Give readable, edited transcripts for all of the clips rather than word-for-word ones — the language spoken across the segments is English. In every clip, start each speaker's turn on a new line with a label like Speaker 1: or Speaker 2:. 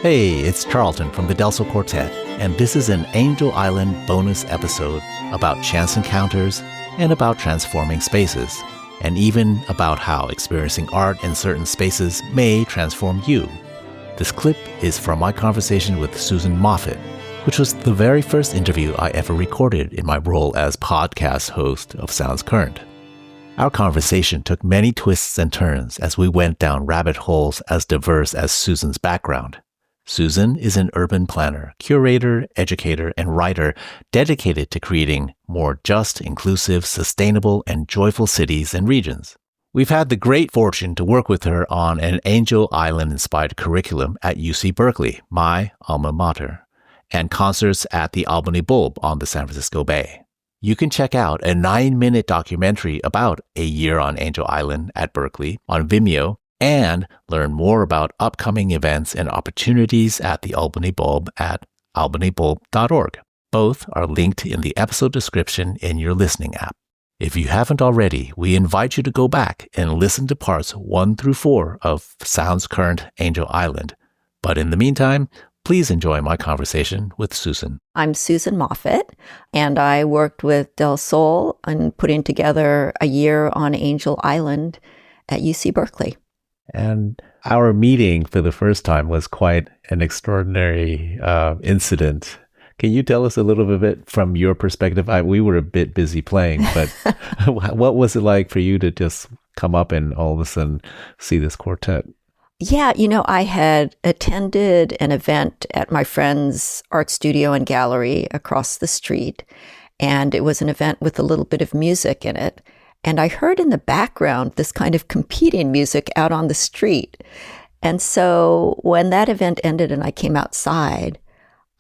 Speaker 1: Hey, it's Charlton from the Delso Quartet, and this is an Angel Island bonus episode about chance encounters and about transforming spaces, and even about how experiencing art in certain spaces may transform you. This clip is from my conversation with Susan Moffat, which was the very first interview I ever recorded in my role as podcast host of Sounds Current. Our conversation took many twists and turns as we went down rabbit holes as diverse as Susan's background. Susan is an urban planner, curator, educator, and writer dedicated to creating more just, inclusive, sustainable, and joyful cities and regions. We've had the great fortune to work with her on an Angel Island-inspired curriculum at UC Berkeley, my alma mater, and concerts at the Albany Bulb on the San Francisco Bay. You can check out a 9-minute documentary about a year on Angel Island at Berkeley on Vimeo and learn more about upcoming events and opportunities at the Albany Bulb at albanybulb.org. Both are linked in the episode description in your listening app. If you haven't already, we invite you to go back and listen to parts 1 through 4 of Sounds Current Angel Island. But in the meantime, please enjoy my conversation with Susan.
Speaker 2: I'm Susan Moffat, and I worked with Del Sol on putting together a year on Angel Island at UC Berkeley.
Speaker 1: And our meeting for the first time was quite an extraordinary incident. Can you tell us a little bit from your perspective? We were a bit busy playing, but what was it like for you to just come up and all of a sudden see this quartet?
Speaker 2: Yeah, I had attended an event at my friend's art studio and gallery across the street, and it was an event with a little bit of music in it. And I heard in the background this kind of competing music out on the street. And so when that event ended and I came outside,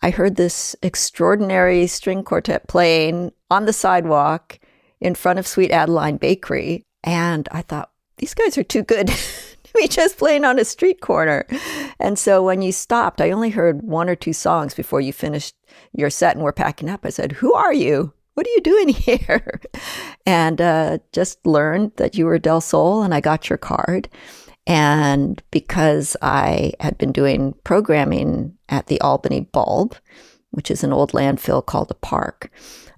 Speaker 2: I heard this extraordinary string quartet playing on the sidewalk in front of Sweet Adeline Bakery. And I thought, these guys are too good to be just playing on a street corner. And so when you stopped, I only heard 1 or 2 songs before you finished your set and were packing up. I said, "Who are you? What are you doing here?" And just learned that you were Del Sol, and I got your card. And because I had been doing programming at the Albany Bulb, which is an old landfill called a park,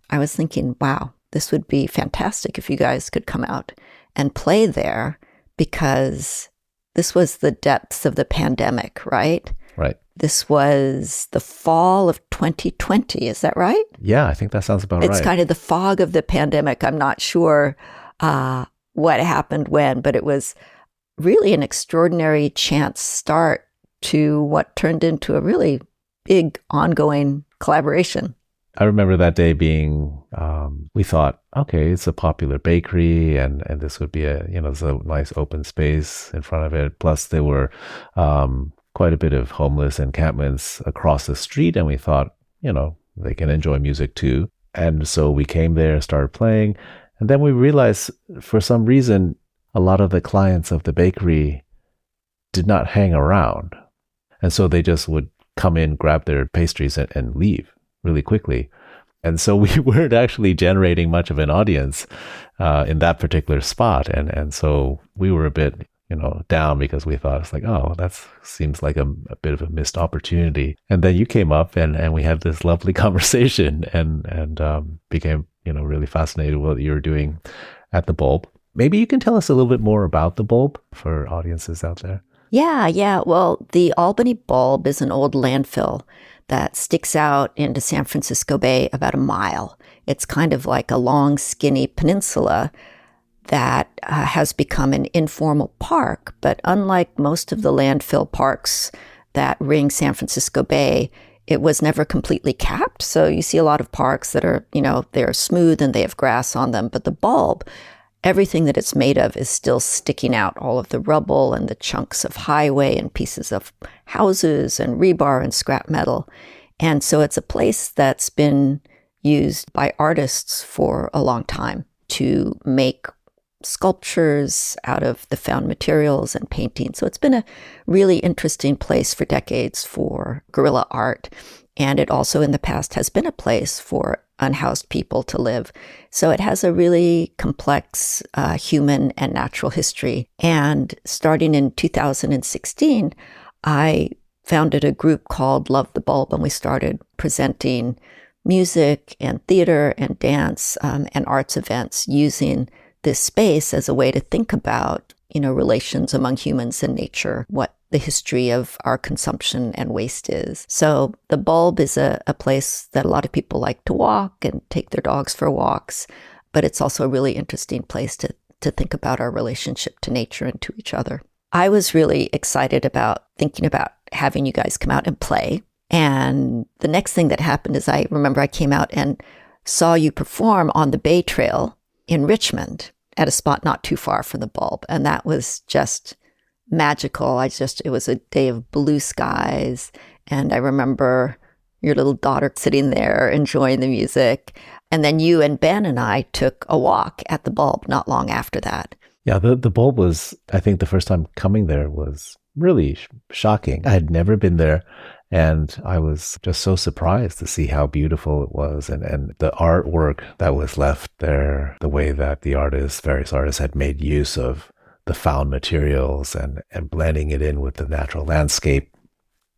Speaker 2: I was thinking, wow, this would be fantastic if you guys could come out and play there, because this was the depths of the pandemic, right?
Speaker 1: Right.
Speaker 2: This was the fall of 2020. Is that right?
Speaker 1: Yeah, I think that sounds about right.
Speaker 2: It's kind of the fog of the pandemic. I'm not sure what happened when, but it was really an extraordinary chance start to what turned into a really big ongoing collaboration.
Speaker 1: I remember that day being, we thought, okay, it's a popular bakery and this would be there's a nice open space in front of it. Plus there were quite a bit of homeless encampments across the street, and we thought, they can enjoy music too. And so we came there and started playing, and then we realized for some reason a lot of the clients of the bakery did not hang around, and so they just would come in, grab their pastries, and leave really quickly. And so we weren't actually generating much of an audience in that particular spot, and so we were a bit down, because we thought, it's like, oh, that seems like a bit of a missed opportunity. And then you came up and we had this lovely conversation and became, really fascinated with what you were doing at the Bulb. Maybe you can tell us a little bit more about the Bulb for audiences out there.
Speaker 2: Yeah. Well, the Albany Bulb is an old landfill that sticks out into San Francisco Bay about a mile. It's kind of like a long, skinny peninsula that has become an informal park. But unlike most of the landfill parks that ring San Francisco Bay, it was never completely capped. So you see a lot of parks that are, they're smooth and they have grass on them. But the Bulb, everything that it's made of is still sticking out, all of the rubble and the chunks of highway and pieces of houses and rebar and scrap metal. And so it's a place that's been used by artists for a long time to make sculptures out of the found materials and painting. So it's been a really interesting place for decades for guerrilla art. And it also in the past has been a place for unhoused people to live. So it has a really complex human and natural history. And starting in 2016, I founded a group called Love the Bulb, and we started presenting music and theater and dance and arts events using this space as a way to think about, relations among humans and nature, what the history of our consumption and waste is. So the Bulb is a place that a lot of people like to walk and take their dogs for walks, but it's also a really interesting place to think about our relationship to nature and to each other. I was really excited about thinking about having you guys come out and play. And the next thing that happened is I remember I came out and saw you perform on the Bay Trail in Richmond at a spot not too far from the Bulb. And that was just magical. It was a day of blue skies. And I remember your little daughter sitting there enjoying the music. And then you and Ben and I took a walk at the Bulb not long after that.
Speaker 1: Yeah, the Bulb was, I think the first time coming there was really shocking. I had never been there. And I was just so surprised to see how beautiful it was and the artwork that was left there, the way that the various artists had made use of the found materials and blending it in with the natural landscape,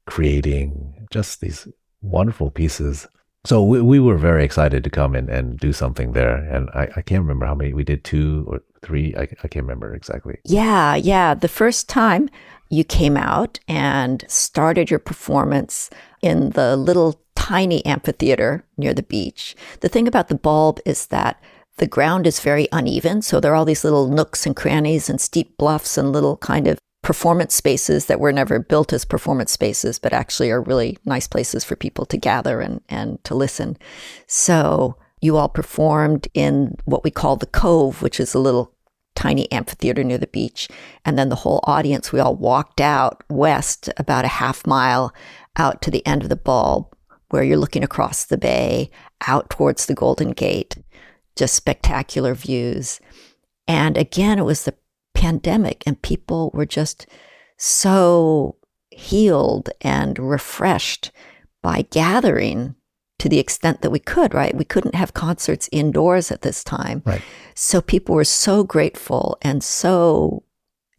Speaker 1: creating just these wonderful pieces. So we were very excited to come in and do something there. And I can't remember how many, we did 2 or 3, I can't remember exactly.
Speaker 2: Yeah. The first time you came out and started your performance in the little tiny amphitheater near the beach. The thing about the Bulb is that the ground is very uneven. So there are all these little nooks and crannies and steep bluffs and little kind of performance spaces that were never built as performance spaces, but actually are really nice places for people to gather and to listen. So you all performed in what we call the Cove, which is a little tiny amphitheater near the beach. And then the whole audience, we all walked out west about a half mile out to the end of the Bulb, where you're looking across the bay out towards the Golden Gate. Just spectacular views. And again, it was the pandemic and people were just so healed and refreshed by gathering to the extent that we could, right? We couldn't have concerts indoors at this time.
Speaker 1: Right.
Speaker 2: So people were so grateful and so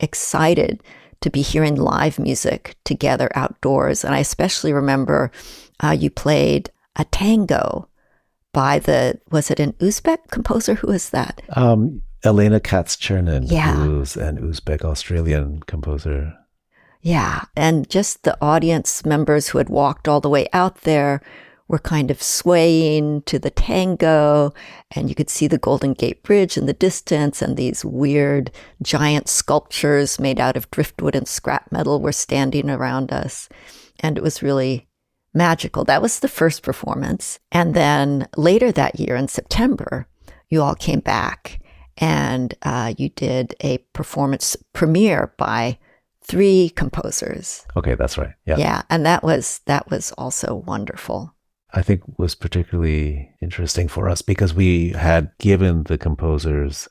Speaker 2: excited to be hearing live music together outdoors. And I especially remember you played a tango by was it an Uzbek composer? Who is that?
Speaker 1: Elena Katz-Chernin,
Speaker 2: Yeah.
Speaker 1: who's an Uzbek-Australian composer.
Speaker 2: Yeah. And just the audience members who had walked all the way out there were kind of swaying to the tango, and you could see the Golden Gate Bridge in the distance, and these weird giant sculptures made out of driftwood and scrap metal were standing around us. And it was really magical. That was the first performance. And then later that year in September, you all came back and you did a performance premiere by 3 composers.
Speaker 1: Okay, that's right. Yeah.
Speaker 2: Yeah. And that was also wonderful.
Speaker 1: I think was particularly interesting for us because we had given the composers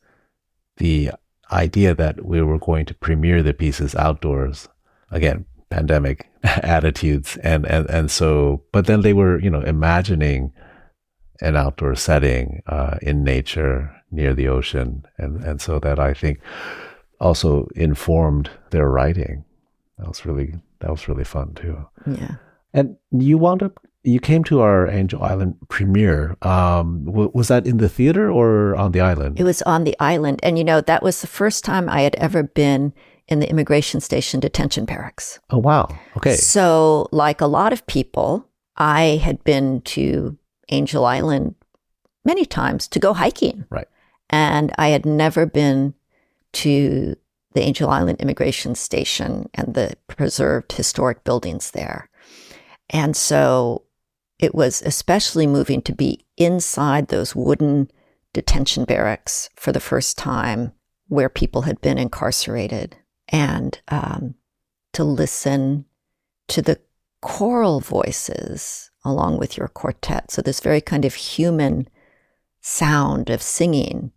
Speaker 1: the idea that we were going to premiere the pieces outdoors. Again, pandemic attitudes. And so, but then they were, imagining an outdoor setting in nature near the ocean. And so that I think also informed their writing. That was really fun too.
Speaker 2: Yeah.
Speaker 1: And you came to our Angel Island premiere. Was that in the theater or on the island?
Speaker 2: It was on the island. And, that was the first time I had ever been in the immigration station detention barracks.
Speaker 1: Oh, wow. Okay.
Speaker 2: So like a lot of people, I had been to Angel Island many times to go hiking.
Speaker 1: Right.
Speaker 2: And I had never been to the Angel Island immigration station and the preserved historic buildings there. And so it was especially moving to be inside those wooden detention barracks for the first time where people had been incarcerated, and to listen to the choral voices along with your quartet. So this very kind of human sound of singing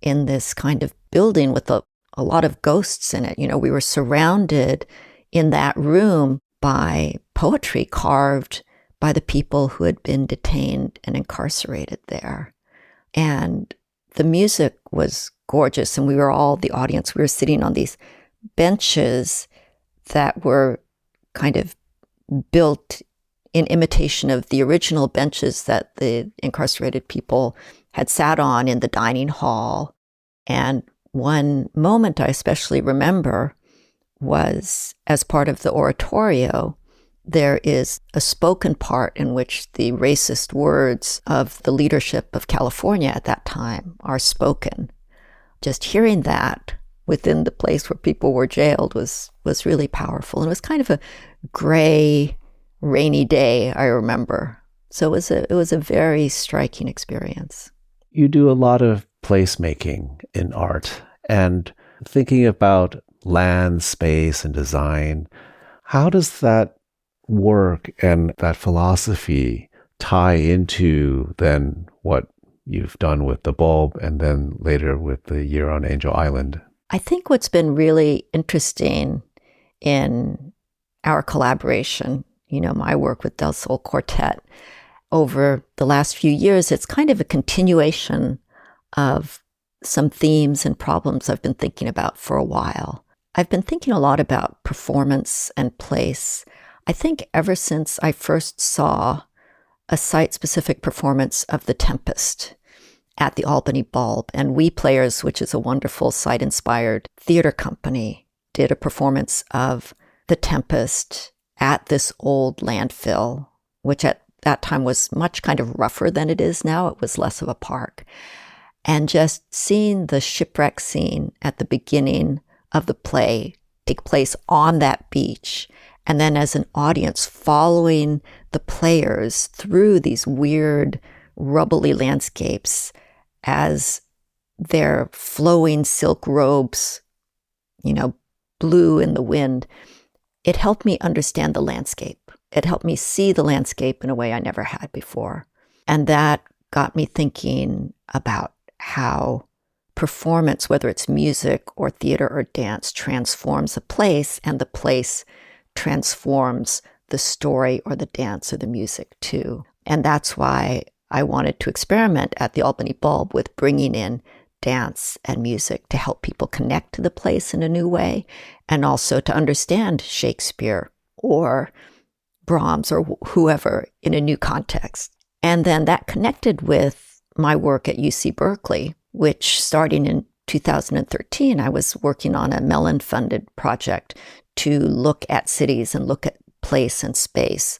Speaker 2: in this kind of building with a lot of ghosts in it. We were surrounded in that room by poetry carved by the people who had been detained and incarcerated there. And the music was gorgeous. And we were all, the audience, we were sitting on these benches that were kind of built in imitation of the original benches that the incarcerated people had sat on in the dining hall. And one moment I especially remember was, as part of the oratorio, there is a spoken part in which the racist words of the leadership of California at that time are spoken. Just hearing that within the place where people were jailed was really powerful. And it was kind of a gray, rainy day, I remember. So it was a very striking experience.
Speaker 1: You do a lot of placemaking in art, and thinking about land, space, and design, how does that work and that philosophy tie into then what you've done with the bulb and then later with the year on Angel Island?
Speaker 2: I think what's been really interesting in our collaboration, my work with Del Sol Quartet, over the last few years, it's kind of a continuation of some themes and problems I've been thinking about for a while. I've been thinking a lot about performance and place. I think ever since I first saw a site-specific performance of The Tempest at the Albany Bulb, and We Players, which is a wonderful site-inspired theater company, did a performance of The Tempest at this old landfill, which at that time was much kind of rougher than it is now. It was less of a park. And just seeing the shipwreck scene at the beginning of the play take place on that beach, and then as an audience following the players through these weird, rubbly landscapes as their flowing silk robes, blew in the wind, it helped me understand the landscape. It helped me see the landscape in a way I never had before. And that got me thinking about how performance, whether it's music or theater or dance, transforms a place, and the place transforms the story or the dance or the music too. And that's why I wanted to experiment at the Albany Bulb with bringing in dance and music to help people connect to the place in a new way, and also to understand Shakespeare or Brahms or whoever in a new context. And then that connected with my work at UC Berkeley, which starting in 2013, I was working on a Mellon-funded project to look at cities and look at place and space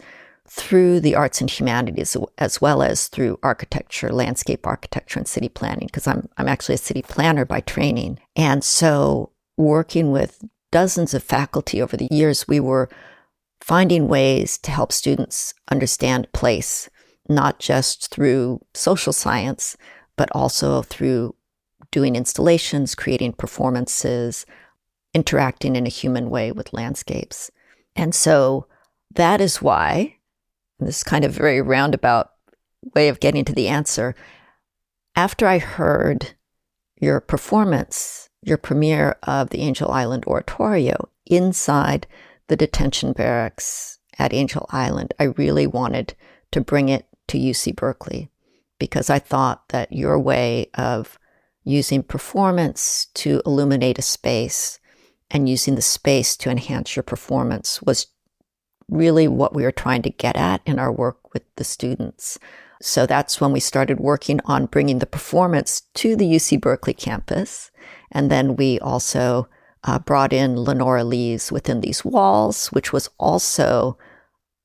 Speaker 2: through the arts and humanities, as well as through architecture, landscape architecture, and city planning, because I'm actually a city planner by training. And so working with dozens of faculty over the years, we were finding ways to help students understand place, not just through social science, but also through doing installations, creating performances, interacting in a human way with landscapes. And so that is why, this is kind of a very roundabout way of getting to the answer, after I heard your performance, your premiere of the Angel Island Oratorio inside the detention barracks at Angel Island, I really wanted to bring it to UC Berkeley, because I thought that your way of using performance to illuminate a space and using the space to enhance your performance was really what we were trying to get at in our work with the students. So that's when we started working on bringing the performance to the UC Berkeley campus. And then we also brought in Lenora Lee's Within These Walls, which was also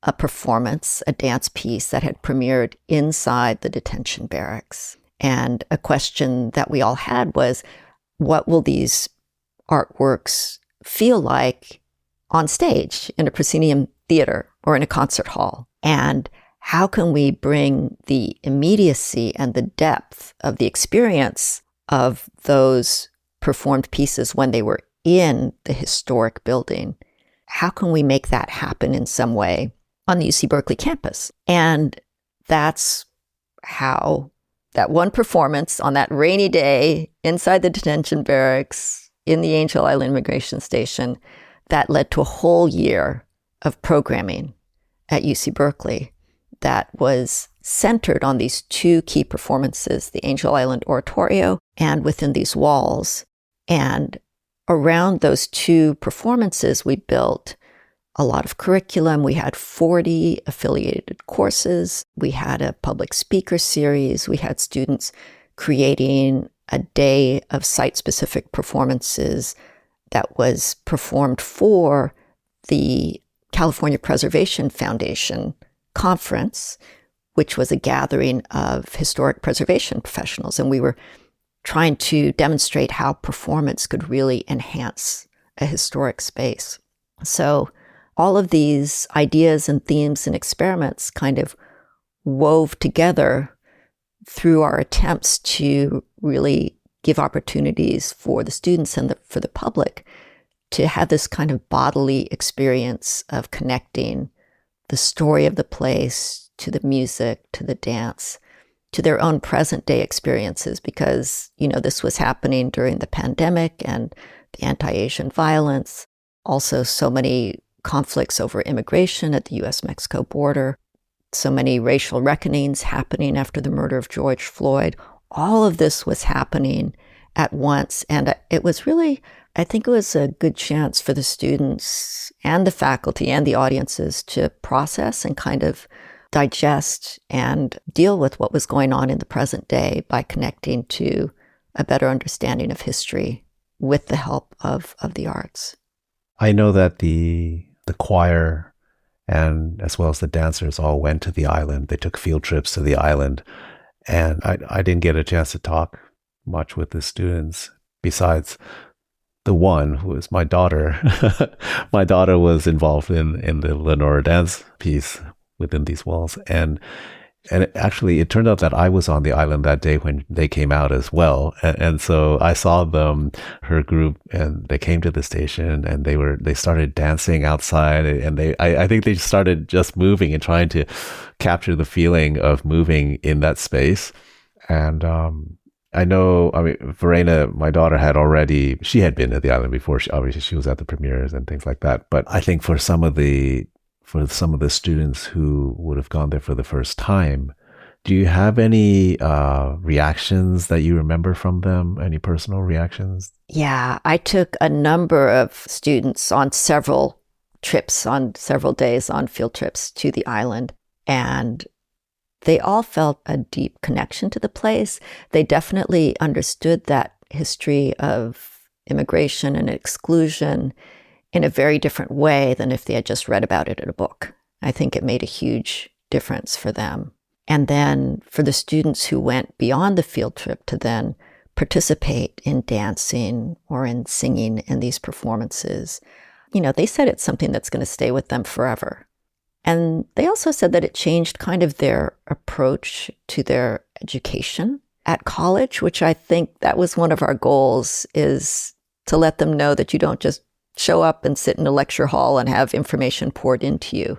Speaker 2: a performance, a dance piece that had premiered inside the detention barracks. And a question that we all had was, what will these artworks feel like on stage in a proscenium theater or in a concert hall? And how can we bring the immediacy and the depth of the experience of those performed pieces when they were in the historic building? How can we make that happen in some way on the UC Berkeley campus? And that's how that one performance on that rainy day inside the detention barracks in the Angel Island Immigration Station, that led to a whole year of programming at UC Berkeley that was centered on these two key performances, the Angel Island Oratorio and Within These Walls. And around those two performances, we built a lot of curriculum. We had 40 affiliated courses. We had a public speaker series. We had students creating a day of site-specific performances that was performed for the California Preservation Foundation conference, which was a gathering of historic preservation professionals. And we were trying to demonstrate how performance could really enhance a historic space. So all of these ideas and themes and experiments kind of wove together through our attempts to really give opportunities for the students and for the public to have this kind of bodily experience of connecting the story of the place to the music, to the dance, to their own present day experiences, because, this was happening during the pandemic and the anti-Asian violence, also so many conflicts over immigration at the US-Mexico border, so many racial reckonings happening after the murder of George Floyd. All of this was happening at once. And it was really, I think it was a good chance for the students and the faculty and the audiences to process and kind of digest and deal with what was going on in the present day by connecting to a better understanding of history with the help of the arts.
Speaker 1: I know that the choir and as well as the dancers all went to the island. They took field trips to the island. And I didn't get a chance to talk much with the students besides the one who was my daughter. My daughter was involved in the Lenora dance piece within these walls. And actually, it turned out that I was on the island that day when they came out as well. And so I saw them, her group, and they came to the station and they started dancing outside. And I think they started just moving and trying to capture the feeling of moving in that space. And Verena, my daughter, she had been at the island before. Obviously, she was at the premieres and things like that. But I think for some of the students who would have gone there for the first time, do you have any reactions that you remember from them? Any personal reactions?
Speaker 2: Yeah, I took a number of students on several trips, on several days, on field trips to the island. And they all felt a deep connection to the place. They definitely understood that history of immigration and exclusion in a very different way than if they had just read about it in a book. I think it made a huge difference for them. And then for the students who went beyond the field trip to then participate in dancing or in singing in these performances, they said it's something that's going to stay with them forever. And they also said that it changed kind of their approach to their education at college, which I think that was one of our goals, is to let them know that you don't just show up and sit in a lecture hall and have information poured into you,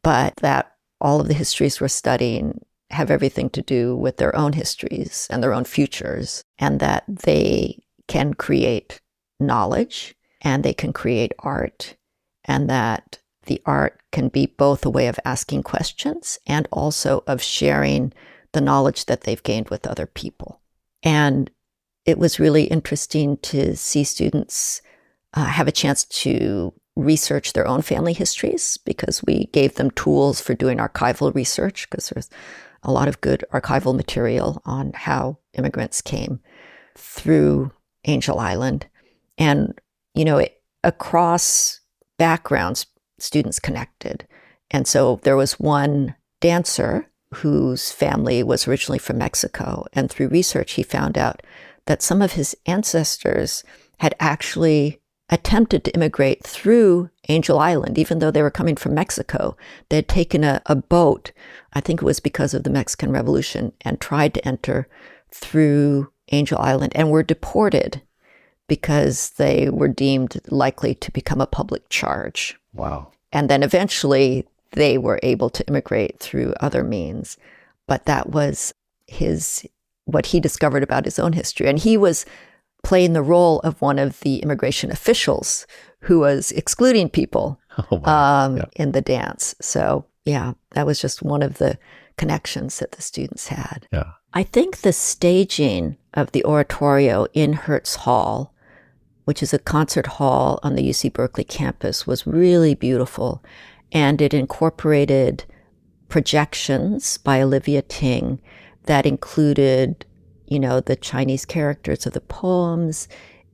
Speaker 2: but that all of the histories we're studying have everything to do with their own histories and their own futures, and that they can create knowledge and they can create art, and that the art can be both a way of asking questions and also of sharing the knowledge that they've gained with other people. And it was really interesting to see students have a chance to research their own family histories, because we gave them tools for doing archival research, because there's a lot of good archival material on how immigrants came through Angel Island. And, across backgrounds, students connected. And so there was one dancer whose family was originally from Mexico. And through research, he found out that some of his ancestors had actually attempted to immigrate through Angel Island, even though they were coming from Mexico. They had taken a boat, I think it was because of the Mexican Revolution, and tried to enter through Angel Island and were deported because they were deemed likely to become a public charge.
Speaker 1: Wow.
Speaker 2: And then eventually they were able to immigrate through other means. But that was what he discovered about his own history. And he was playing the role of one of the immigration officials who was excluding people in the dance. So, yeah, that was just one of the connections that the students had.
Speaker 1: Yeah.
Speaker 2: I think the staging of the oratorio in Hertz Hall which is a concert hall on the UC Berkeley campus, was really beautiful. And it incorporated projections by Olivia Ting that included, the Chinese characters of the poems,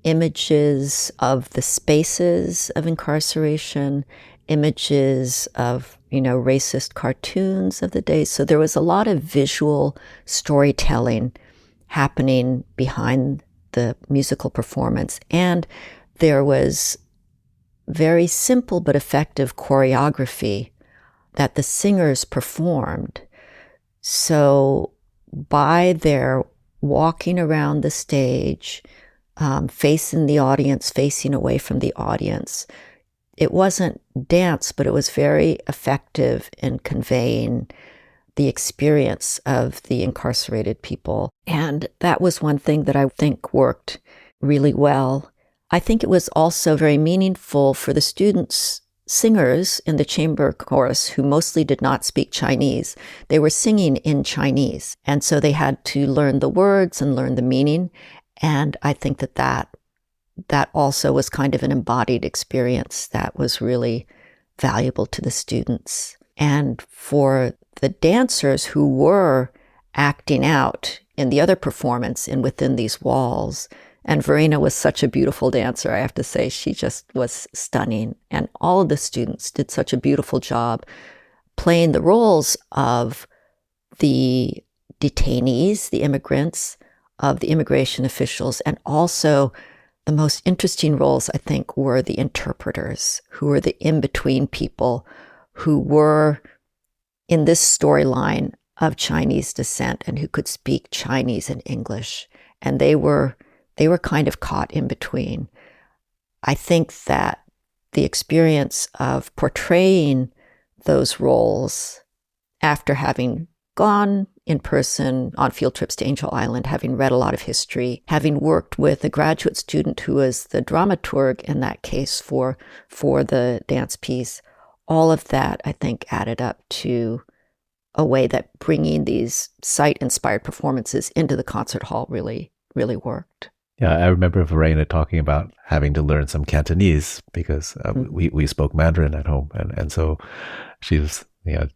Speaker 2: images of the spaces of incarceration, images of, racist cartoons of the day. So there was a lot of visual storytelling happening behind the musical performance. And there was very simple but effective choreography that the singers performed. So by their walking around the stage, facing the audience, facing away from the audience, it wasn't dance, but it was very effective in conveying the experience of the incarcerated people. And that was one thing that I think worked really well. I think it was also very meaningful for the students, singers in the chamber chorus who mostly did not speak Chinese. They were singing in Chinese. And so they had to learn the words and learn the meaning. And I think that also was kind of an embodied experience that was really valuable to the students. And for the dancers who were acting out in the other performance and within these walls, and Verena was such a beautiful dancer, I have to say. She just was stunning. And all of the students did such a beautiful job playing the roles of the detainees, the immigrants, of the immigration officials, and also the most interesting roles, I think, were the interpreters, who were the in-between people who were in this storyline of Chinese descent and who could speak Chinese and English. And they were kind of caught in between. I think that the experience of portraying those roles after having gone in person on field trips to Angel Island, having read a lot of history, having worked with a graduate student who was the dramaturg in that case for the dance piece, all of that, I think, added up to a way that bringing these site-inspired performances into the concert hall really, really worked.
Speaker 1: Yeah, I remember Verena talking about having to learn some Cantonese because we spoke Mandarin at home. And so she was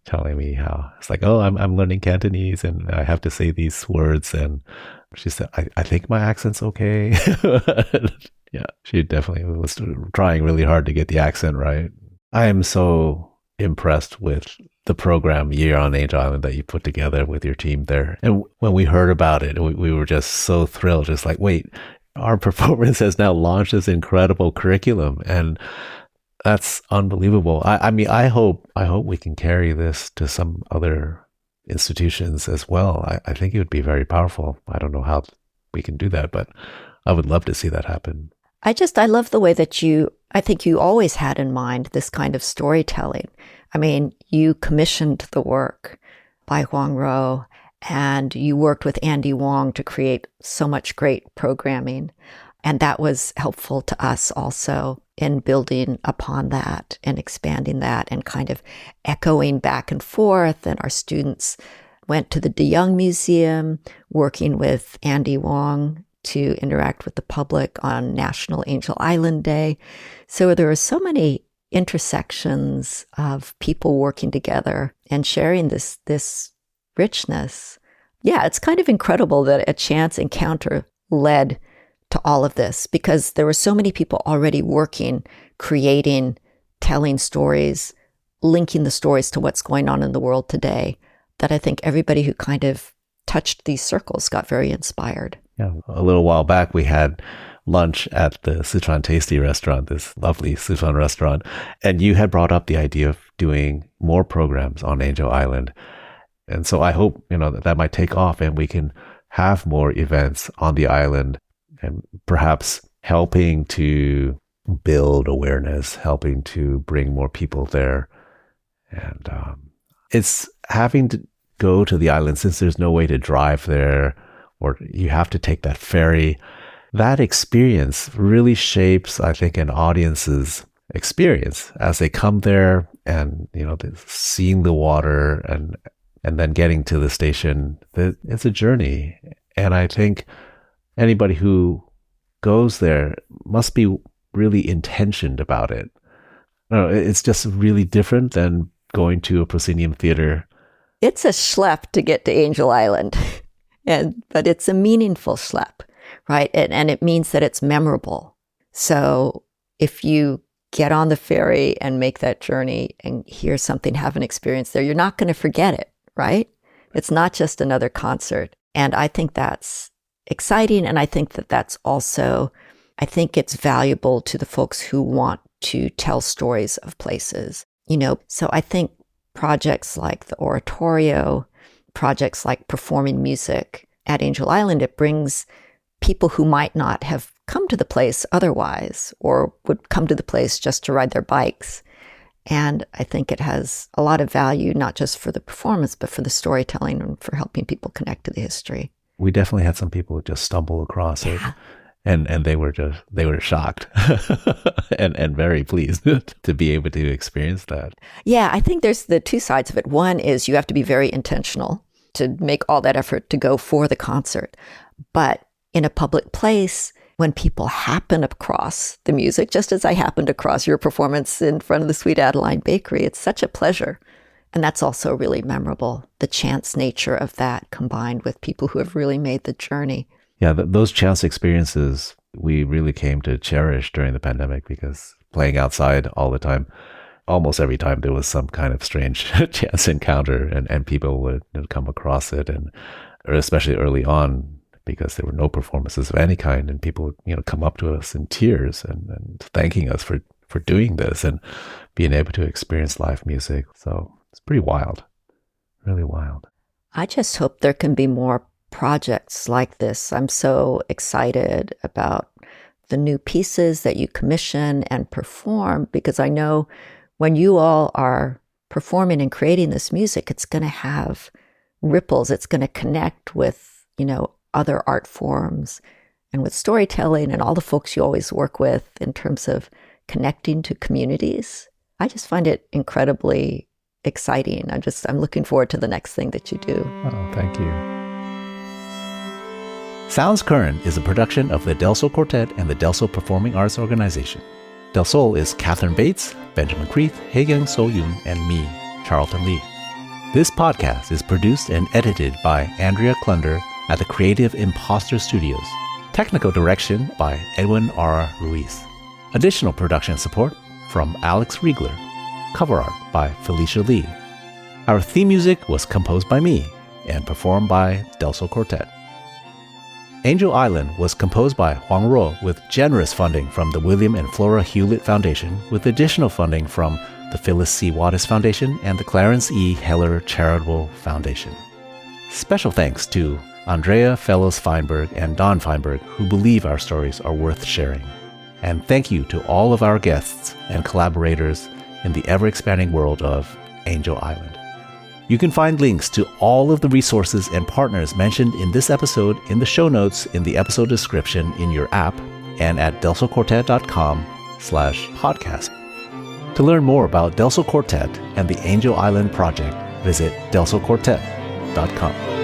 Speaker 1: telling me how it's like, oh, I'm learning Cantonese and I have to say these words. And she said, I think my accent's okay. Yeah, she definitely was trying really hard to get the accent right. I am so impressed with the program Year on Angel Island that you put together with your team there. And when we heard about it, we were just so thrilled, just like, wait, our performance has now launched this incredible curriculum. And that's unbelievable. I mean, I hope we can carry this to some other institutions as well. I think it would be very powerful. I don't know how we can do that, but I would love to see that happen.
Speaker 2: I love the way that I think you always had in mind this kind of storytelling. I mean, you commissioned the work by Huang Ro, and you worked with Andy Wong to create so much great programming. And that was helpful to us also in building upon that and expanding that and kind of echoing back and forth. And our students went to the De Young Museum, working with Andy Wong to interact with the public on National Angel Island Day. So there are so many intersections of people working together and sharing this richness. Yeah, it's kind of incredible that a chance encounter led to all of this because there were so many people already working, creating, telling stories, linking the stories to what's going on in the world today, that I think everybody who kind of touched these circles got very inspired.
Speaker 1: Yeah, a little while back we had lunch at the Sichuan Tasty restaurant, this lovely Sichuan restaurant, and you had brought up the idea of doing more programs on Angel Island. And so I hope, that might take off and we can have more events on the island and perhaps helping to build awareness, helping to bring more people there. And it's having to go to the island since there's no way to drive there or you have to take that ferry. That experience really shapes, I think, an audience's experience as they come there and, seeing the water and then getting to the station. It's a journey. And I think anybody who goes there must be really intentioned about it. I don't know, it's just really different than going to a proscenium theater.
Speaker 2: It's a schlep to get to Angel Island, but it's a meaningful schlep, right? And it means that it's memorable. So if you get on the ferry and make that journey and hear something, have an experience there, you're not going to forget it, right? It's not just another concert. And I think that's exciting. And I think that that's also, I think it's valuable to the folks who want to tell stories of places, So I think projects like the oratorio, projects like performing music at Angel Island, it brings people who might not have come to the place otherwise, or would come to the place just to ride their bikes. And I think it has a lot of value, not just for the performance, but for the storytelling and for helping people connect to the history.
Speaker 1: We definitely had some people just stumble across it, and they were shocked and very pleased to be able to experience that.
Speaker 2: Yeah, I think there's the two sides of it. One is you have to be very intentional to make all that effort to go for the concert. But in a public place, when people happen across the music, just as I happened across your performance in front of the Sweet Adeline Bakery, it's such a pleasure. And that's also really memorable, the chance nature of that combined with people who have really made the journey.
Speaker 1: Yeah, those chance experiences we really came to cherish during the pandemic, because playing outside all the time, almost every time there was some kind of strange chance encounter, and people would come across it, or especially early on, because there were no performances of any kind, and people would come up to us in tears and thanking us for doing this and being able to experience live music. So it's pretty wild, really wild.
Speaker 2: I just hope there can be more projects like this. I'm so excited about the new pieces that you commission and perform, because I know when you all are performing and creating this music, it's going to have ripples. It's going to connect with, other art forms and with storytelling and all the folks you always work with in terms of connecting to communities. I just find it incredibly exciting. I'm looking forward to the next thing that you do.
Speaker 1: Oh, thank you. Sounds Current is a production of the Del Sol Quartet and the Del Sol Performing Arts Organization. Del Sol is Catherine Bates, Benjamin Creeth, Haeyoung So-yoon, and me, Charlton Lee. This podcast is produced and edited by Andrea Klunder at the Creative Imposter Studios. Technical direction by Edwin R. Ruiz. Additional production support from Alex Riegler. Cover art by Felicia Lee. Our theme music was composed by me and performed by Del Sol Quartet. Angel Island was composed by Huang Ruo with generous funding from the William and Flora Hewlett Foundation, with additional funding from the Phyllis C. Wattis Foundation and the Clarence E. Heller Charitable Foundation. Special thanks to Andrea Fellows-Feinberg and Don Feinberg, who believe our stories are worth sharing. And thank you to all of our guests and collaborators in the ever-expanding world of Angel Island. You can find links to all of the resources and partners mentioned in this episode in the show notes in the episode description in your app and at delsolquartet.com/podcast. To learn more about Del Sol Quartet and the Angel Island Project, visit delsolquartet.com.